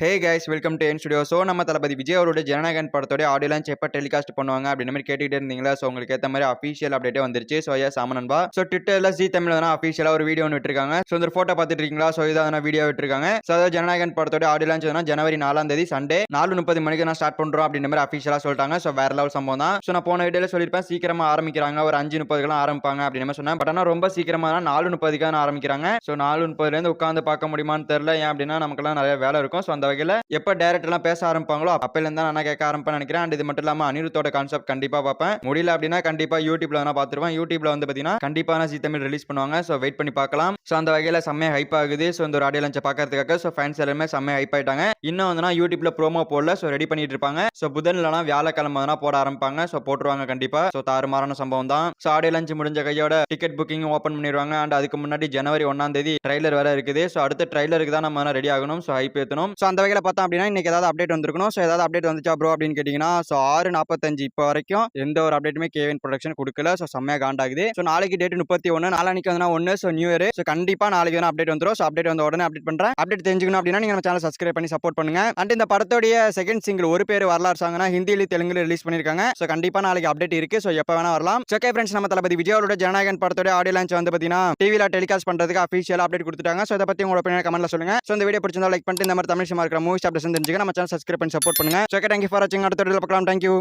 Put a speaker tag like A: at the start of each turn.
A: Hey guys welcome to N studio. So நம்ம தளபதி விஜய் அவரோட ஜனநாயகன் படத்தோட ஆடியோ லான்ச் எப்போ டெலிகாஸ்ட் பண்ணுவாங்க அப்படின்ற மாதிரி கேட்டுக்கிட்டே இருந்தீங்களா? ஸோ உங்களுக்கு ஏற்ற மாதிரி அஃபீஷியல் அப்டேட்டே வந்துருச்சு. ஸோ ஐயா சாமனன்பா. ஸோ ட்விட்டரில் ஜி தமிழ் தான் அஃபீஷியலாக ஒரு வீடியோ ஒன்று விட்டுருக்காங்க. ஸோ இந்த ஃபோட்டோ பார்த்துட்டு இருக்கீங்களா? ஸோ இதான் வீடியோ விட்டுருக்காங்க. ஸோ அதாவது ஜனநாயகன் படத்தோட ஆடியோ லான்ச் ஜனவரி 4ஆம் தேதி சண்டே 4:30 மணிக்கு நான் ஸ்டார்ட் பண்ணுறோம் அப்படின்ற மாதிரி அஃபீஷியலாக சொல்லிட்டாங்க. ஸோ வேற லெவல் சம்பவம் தான். ஸோ நான் போன வீடியோவில் சொல்லியிருப்பேன் சீக்கிரமாக ஆரம்பிக்கிறாங்க, ஒரு 5:30 ஆரம்பிப்பாங்க அப்படின்னு மாதிரி சொன்னேன். பட் ஆனால் ரொம்ப சீக்கிரமாக தான் 4:30 ஆரம்பிக்கிறாங்க. ஸோ 4:30 உட்காந்து பார்க்க முடியுமான்னு தெரியல. ஏன் அப்படின்னா நமக்குலாம் நிறைய வேலை இருக்கும். ஸோ அந்த வகையில் எப்போ டேரக்டர்லாம் பேச ஆரம்பிப்பாங்களோ அப்பையிலேருந்து தான் நான் கேட்க ஆரம்பிப்பேன் நினைக்கிறேன். அண்ட் இது மட்டும் இல்லாமல் அனிருத்தோட கான்செப்ட் கண்டிப்பாக பார்ப்பேன். முடியல அப்படின்னா கண்டிப்பாக யூடியூப்ல நான் பார்த்துருவேன். யூடியூப்ல பார்த்தீங்கன்னா கண்டிப்பாக ஜி தமிழ் ரிலீஸ் பண்ணுவாங்க. ஸோ வெயிட் பண்ணி பார்க்கலாம். ஸோ அந்த வகையில் செம்மையா ஹைப் ஆகுது. ஸோ இந்த ஒரு ஆடியோ லான்ச்சை பார்க்கறதுக்காக ஸோ ஃபேன்ஸ் எல்லாமே செம்மையா ஹைப் ஆயிட்டாங்க. இன்னும் யூடியூப்ல ப்ரோமோ போடல. ஸோ ரெடி பண்ணிட்டு இருப்பாங்க. ஸோ புதன்லனா வியாழக்கிழமை போட ஆரம்பிப்பாங்க. ஸோ போட்டுருவாங்க கண்டிப்பா. ஸோ தாறுமாறான சம்பவம் தான். ஸோ ஆடியோ லான்ச் முடிஞ்ச கையோட டிக்கெட் புக்கிங் ஓப்பன் பண்ணிடுவாங்க. அண்ட் அதுக்கு முன்னாடி ஜனவரி 1ஆம் தேதி ட்ரைலர் வேற இருக்குது. ஸோ அடுத்த ட்ரைலருக்கு தான் நம்ம ரெடி ஆகணும். ஸோ ஹைப் ஏற்றணும். ஸோ அந்த வகையில் பார்த்தோம் அப்படின்னா இன்னைக்கு ஏதாவது அப்டேட் வந்திருக்கணும். ஸோ ஏதாவது அப்டேட் வந்துச்சா ப்ரோ அப்படின்னு கேட்டிங்கன்னா ஸோ 6:45 இப்போ வரைக்கும் எந்த ஒரு அப்டேட்டுமே கேவின் ப்ரொடக்ஷன் கொடுக்கல. ஸோ செம்மையாக காண்டாகுது. ஸோ நாளைக்கு டேட் 31, நாளைக்கு வந்து 1. So new year. ஸோ கண்டிப்பாக நாளைக்கு வந்து அப்டேட் வந்துடும். ஸோ அப்டேட் வந்த உடனே அப்டேட் பண்ணுறேன். அப்டேட் தெரிஞ்சுக்கணும் அப்படின்னா நீங்கள் நம்ம சேனல் சப்ஸ்கிரைப் பண்ணி சப்போர்ட் பண்ணுங்க. அண்ட் இந்த படத்தோடைய செகண்ட் சிங்கிள் ஒரு பேர் வரலாறு சாங்னா ஹிந்தியில தெலுங்குல ரிலீஸ் பண்ணிருக்காங்க. ஸோ கண்டிப்பாக நாளைக்கு அப்டேட் இருக்கு. ஸோ எப்போ வேணா வரலாம். ஓகே ஃப்ரெண்ட்ஸ், நம்ம தளபதி விஜய் அவரோட ஜனநாயகன் படத்தோட ஆடியோ லான்ச் வந்து பார்த்தீங்கன்னா டிவியில் டெலிகாஸ்ட் பண்ணுறதுக்கு அஃபீஷியல் அப்டேட் கொடுத்துட்டாங்க. ஸோ இதை பற்றி உங்களோட ஒப்பீனியன் கமெண்ட்ல சொல்லுங்க. ஸோ இந்த வீடியோ பிடிச்சிருந்தா லைக் பண்ணிட்டு இந்த மாதிரி தமிழ் சினிமா இருக்கிற மூவிஸ் அப்டேட் தெரிஞ்சுக்க நம்ம சேனல் சப்ஸ்கிரைப் பண்ணி சப்போர்ட் பண்ணுங்க. ஓகே, தேங்க்யூ ஃபார் வாட்சிங். அடுத்த வீடியோவில் பார்க்கலாம். தேங்க்யூ.